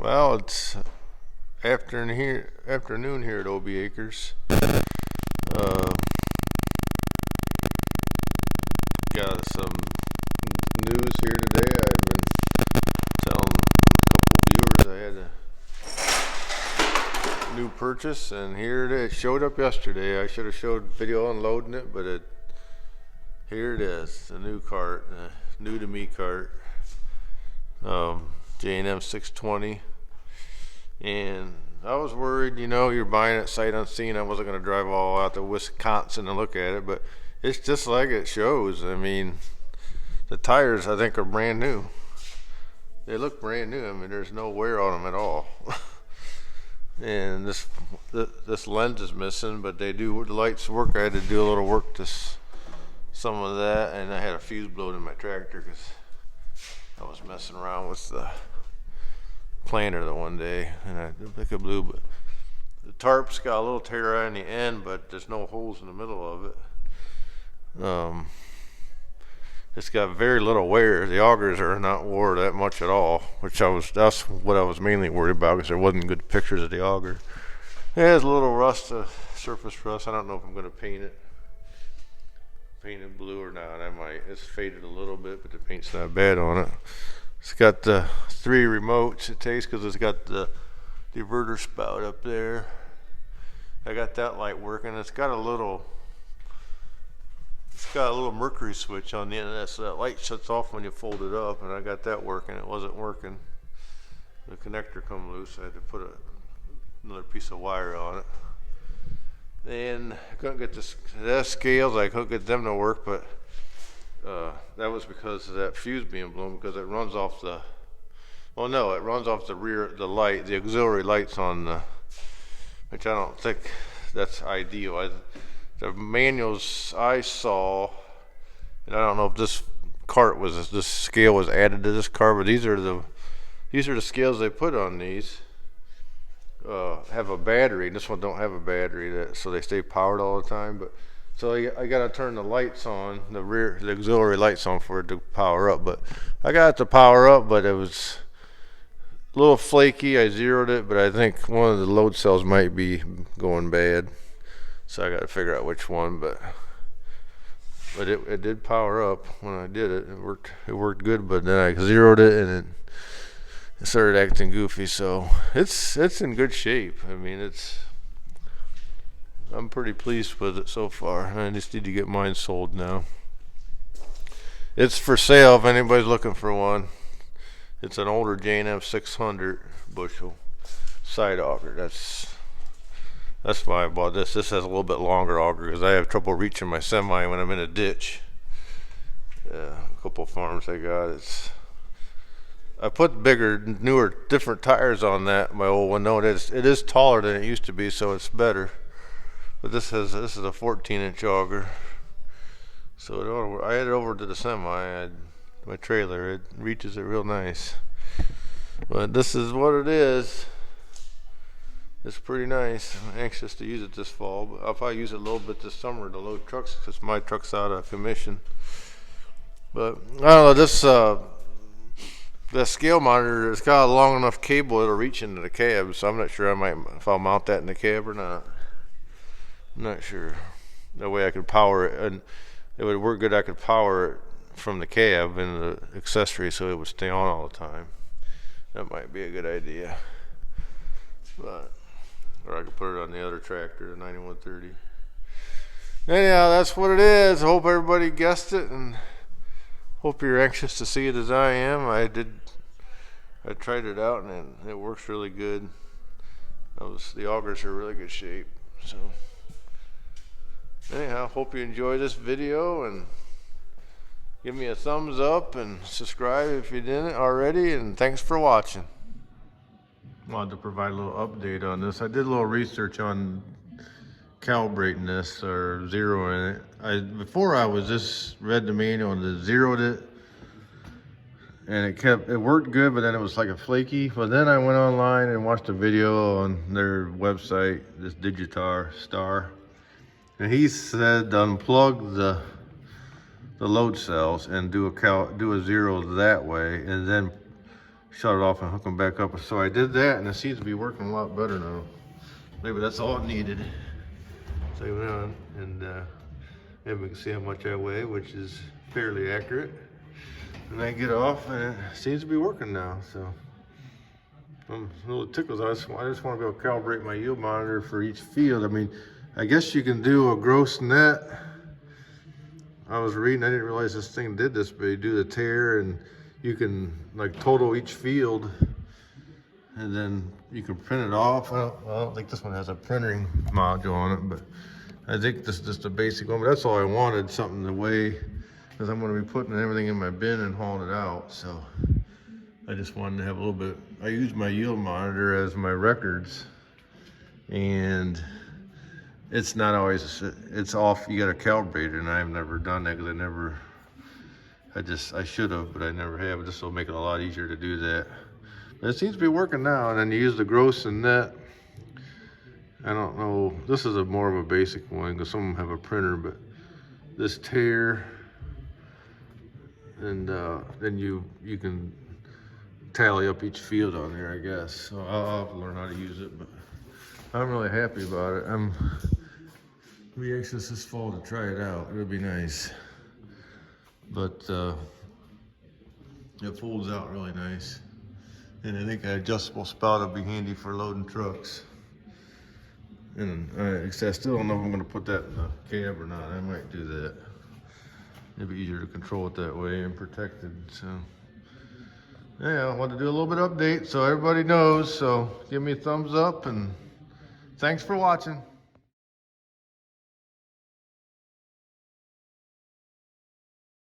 Well, it's afternoon here at OB Acres. Uh, got some news here today. I've been telling a couple viewers I had a new purchase, and here it is. It showed up yesterday. I should have showed video unloading it, but here it is, the new cart, new to me cart, J&M 620. And I was worried, you're buying it sight unseen. I wasn't going to drive all out to Wisconsin and look at it, but it's just like it shows. I mean, the tires I think are brand new. They look brand new. I mean, there's no wear on them at all. And this lens is missing, but the lights work. I had to do a little work to some of that, and I had a fuse blown in my tractor because I was messing around with the planter the one day, and I think it blew. But the tarp's got a little tear on the end, but there's no holes in the middle of it. It's got very little wear. The augers are not wore that much at all, that's what I was mainly worried about, because there wasn't good pictures of the auger. It has a little rust, surface rust. I don't know if I'm going to paint it blue or not. I might. It's faded a little bit, but the paint's not bad on it. It's got the 3 remotes it takes, because it's got the diverter spout up there. I got that light working. It's got a little mercury switch on the end of that, so that light shuts off when you fold it up, and I got that working. It wasn't working. The connector come loose. I had to put another piece of wire on it. And I couldn't get the scales. I couldn't get them to work, but that was because of that fuse being blown, because it runs off the rear, the light, the auxiliary lights on the, which I don't think that's ideal. The manuals I saw, and I don't know if this scale was added to this car, but these are the scales they put on these. Have a battery. This one don't have a battery, so they stay powered all the time. But so I gotta turn the lights on, the auxiliary lights on for it to power up. But I got it to power up, but it was a little flaky. I zeroed it, but I think one of the load cells might be going bad. So I got to figure out which one, but it did power up when I did it. It worked good, but then I zeroed it and it started acting goofy. So it's in good shape. I mean, I'm pretty pleased with it so far. I just need to get mine sold now. It's for sale if anybody's looking for one. It's an older J&M 600 bushel side auger. That's why I bought this. This has a little bit longer auger because I have trouble reaching my semi when I'm in a ditch. A couple farms I got. I put bigger, newer, different tires on that. My old one. No, it is taller than it used to be, so it's better. But this is a 14-inch auger. So I had it over to the semi. My trailer. It reaches it real nice. But this is what it is. It's pretty nice. I'm anxious to use it this fall, but I'll probably use it a little bit this summer to load trucks because my truck's out of commission. But I don't know, the scale monitor, it's got a long enough cable it'll reach into the cab, so I'm not sure if I'll mount that in the cab or not. I'm not sure. That way I could power it, and it would work good. I could power it from the cab and the accessory so it would stay on all the time. That might be a good idea. Or I could put it on the other tractor, the 9130. Anyhow, that's what it is. I hope everybody guessed it, and hope you're anxious to see it as I am. I tried it out, and it works really good. The augers are in really good shape. So anyhow, hope you enjoy this video, and give me a thumbs up and subscribe if you didn't already, and thanks for watching. Wanted to provide a little update on this. I did a little research on calibrating this or zeroing it. Before I was just read the manual and zeroed it, and it worked good, but then it was like a flaky. But then I went online and watched a video on their website, this Digitar Star, and he said unplug the load cells and do a zero that way, and then shut it off and hook them back up. So I did that, and it seems to be working a lot better now. Maybe that's all it needed. So I went on, and we can see how much I weigh, which is fairly accurate. And I get off, and it seems to be working now. So I'm a little tickled. I just want to be able to calibrate my yield monitor for each field. I mean, I guess you can do a gross net. I was reading, I didn't realize this thing did this, but you do the tare, and you can like total each field, and then you can print it off. I don't think this one has a printing module on it, but I think this is just a basic one. But that's all I wanted, something to weigh, because I'm going to be putting everything in my bin and hauling it out. So I just wanted to have a little bit. I use my yield monitor as my records, and it's not always, it's off. You got to calibrate it, and I've never done that because I should have, but I never have. This will make it a lot easier to do that. But it seems to be working now. And then you use the gross and net. I don't know. This is more of a basic one because some of them have a printer, but this tare, and then you can tally up each field on there, I guess. So I'll have to learn how to use it, but I'm really happy about it. I'm be anxious this fall to try it out. It'll be nice. But it folds out really nice. And I think an adjustable spout will be handy for loading trucks. And I still don't know if I'm gonna put that in the cab or not. I might do that. It'd be easier to control it that way and protected. So yeah, I want to do a little bit of update so everybody knows. So give me a thumbs up, and thanks for watching.